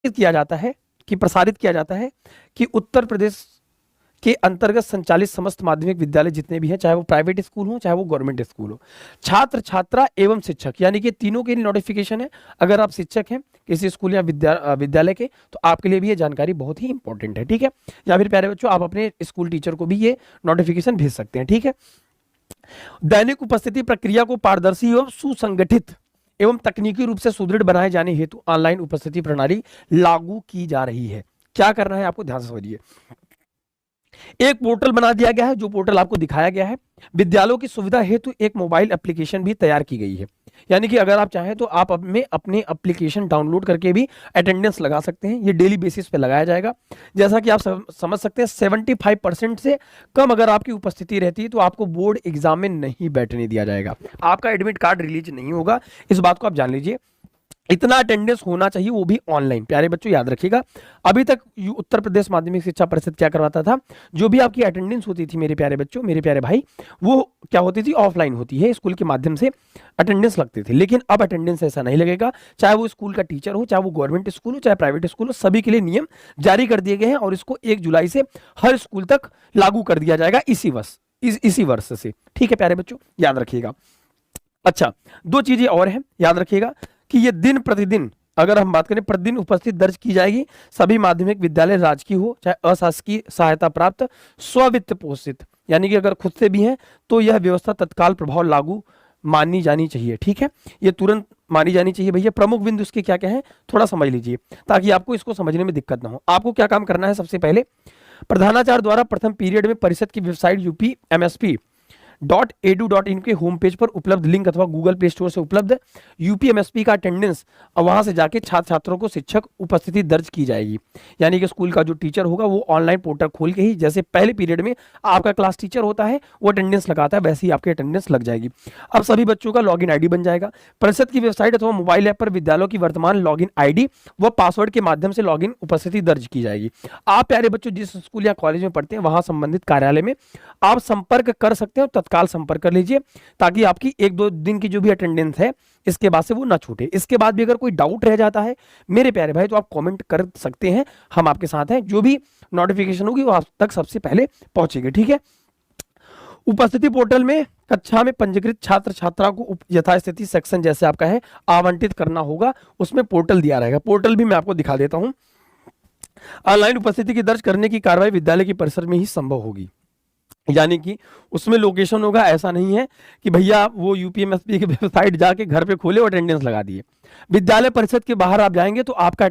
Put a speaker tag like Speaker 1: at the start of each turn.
Speaker 1: किया जाता है प्रसारित किया जाता है कि उत्तर प्रदेश के अंतर्गत संचालित समस्त माध्यमिक विद्यालय जितने भी हैं, चाहे वो प्राइवेट स्कूल हो चाहे वो गवर्नमेंट स्कूल हो, छात्र छात्रा एवं शिक्षक, यानी कि तीनों के लिए नोटिफिकेशन है। अगर आप शिक्षक हैं किसी स्कूल या विद्यालय के, तो आपके लिए भी ये जानकारी बहुत ही इंपॉर्टेंट है, ठीक है। या फिर प्यारे बच्चों, आप अपने स्कूल टीचर को भी ये नोटिफिकेशन भेज सकते हैं, ठीक है। दैनिक उपस्थिति प्रक्रिया को पारदर्शी एवं सुसंगठित एवं तकनीकी रूप से सुदृढ़ बनाए जाने हेतु ऑनलाइन उपस्थिति प्रणाली लागू की जा रही है। क्या करना है आपको, ध्यान से समझिए। एक पोर्टल बना दिया गया है, जो पोर्टल आपको दिखाया गया है। विद्यालयों की सुविधा हेतु एक मोबाइल एप्लीकेशन भी तैयार की गई है, यानी कि अगर आप चाहें तो आप अपने एप्लीकेशन डाउनलोड करके भी अटेंडेंस लगा सकते हैं। ये डेली बेसिस पे लगाया जाएगा। जैसा कि आप समझ सकते हैं, 75% से कम अगर आपकी उपस्थिति रहती है तो आपको बोर्ड एग्जाम में नहीं बैठने दिया जाएगा, आपका एडमिट कार्ड रिलीज नहीं होगा। इस बात को आप जान लीजिए। इतना अटेंडेंस होना चाहिए, वो भी ऑनलाइन। प्यारे बच्चों याद रखिएगा, अभी तक उत्तर प्रदेश माध्यमिक शिक्षा परिषद क्या करवाता था, जो भी आपकी अटेंडेंस होती थी मेरे प्यारे बच्चों, मेरे प्यारे भाई, वो क्या होती थी, ऑफलाइन होती है, स्कूल के माध्यम से अटेंडेंस लगती थी। लेकिन अब अटेंडेंस ऐसा नहीं लगेगा, चाहे वो स्कूल का टीचर हो, चाहे वो गवर्नमेंट स्कूल हो, चाहे प्राइवेट स्कूल हो, सभी के लिए नियम जारी कर दिए गए हैं और इसको 1 जुलाई से हर स्कूल तक लागू कर दिया जाएगा, इसी वर्ष से, ठीक है प्यारे बच्चों, याद रखिएगा। अच्छा, 2 चीजें और हैं, याद रखिएगा कि ये दिन प्रतिदिन, अगर हम बात करें, प्रतिदिन उपस्थिति दर्ज की जाएगी। सभी माध्यमिक विद्यालय राजकीय हो चाहे अशासकीय सहायता प्राप्त स्ववित्त पोषित, यानी कि अगर खुद से भी हैं तो यह व्यवस्था तत्काल प्रभाव लागू मानी जानी चाहिए, ठीक है। ये तुरंत मानी जानी चाहिए भैया। प्रमुख बिंदु इसके क्या क्या है, थोड़ा समझ लीजिए ताकि आपको इसको समझने में दिक्कत ना हो। आपको क्या काम करना है, सबसे पहले प्रधानाचार्य द्वारा प्रथम पीरियड में परिषद की वेबसाइट UPMSP.edu.in के होम पेज पर उपलब्ध लिंक अथवा गूगल प्ले स्टोर से उपलब्ध यूपीएमएसपी का अटेंडेंस, और वहां से जाके छात्र छात्रों को शिक्षक उपस्थिति दर्ज की जाएगी। यानी कि स्कूल का जो टीचर होगा वो ऑनलाइन पोर्टल खोल के ही, जैसे पहले पीरियड में आपका क्लास टीचर होता है वो अटेंडेंस लगाता है, वैसे ही आपकी अटेंडेंस लग जाएगी। अब सभी बच्चों का लॉगिन आईडी बन जाएगा। परिषद की वेबसाइट अथवा मोबाइल ऐप पर विद्यालयों की वर्तमान लॉगिन आईडी व पासवर्ड के माध्यम से लॉगिन उपस्थिति दर्ज की जाएगी। आप प्यारे बच्चों जिस स्कूल या कॉलेज में पढ़ते हैं वहां संबंधित कार्यालय में आप संपर्क कर सकते हैं, तत्काल संपर्क कर लीजिए ताकि आपकी 1-2 दिन की जो भी अटेंडेंस है इसके बाद से वो ना छूटे। इसके बाद भी अगर कोई डाउट रह जाता है मेरे प्यारे भाई तो आप कमेंट कर सकते हैं, हम आपके साथ हैं। जो भी नोटिफिकेशन होगी वो आप तक सबसे पहले पहुंचेगी, ठीक है। उपस्थिति पोर्टल में कक्षा में पंजीकृत छात्र छात्रा को यथास्थिति सेक्शन जैसे आपका है आवंटित करना होगा, उसमें पोर्टल दिया रहेगा। पोर्टल भी मैं आपको दिखा देता हूं। ऑनलाइन उपस्थिति की दर्ज करने की कार्रवाई विद्यालय की परिसर में ही संभव होगी, यानी कि उसमें लोकेशन होगा। ऐसा नहीं है कि भैया वो यूपीएमएसपी की वेबसाइट जाके घर पे खोले और अटेंडेंस लगा दिए। विद्यालय परिषद के बाहर आप जाएंगे तो आपका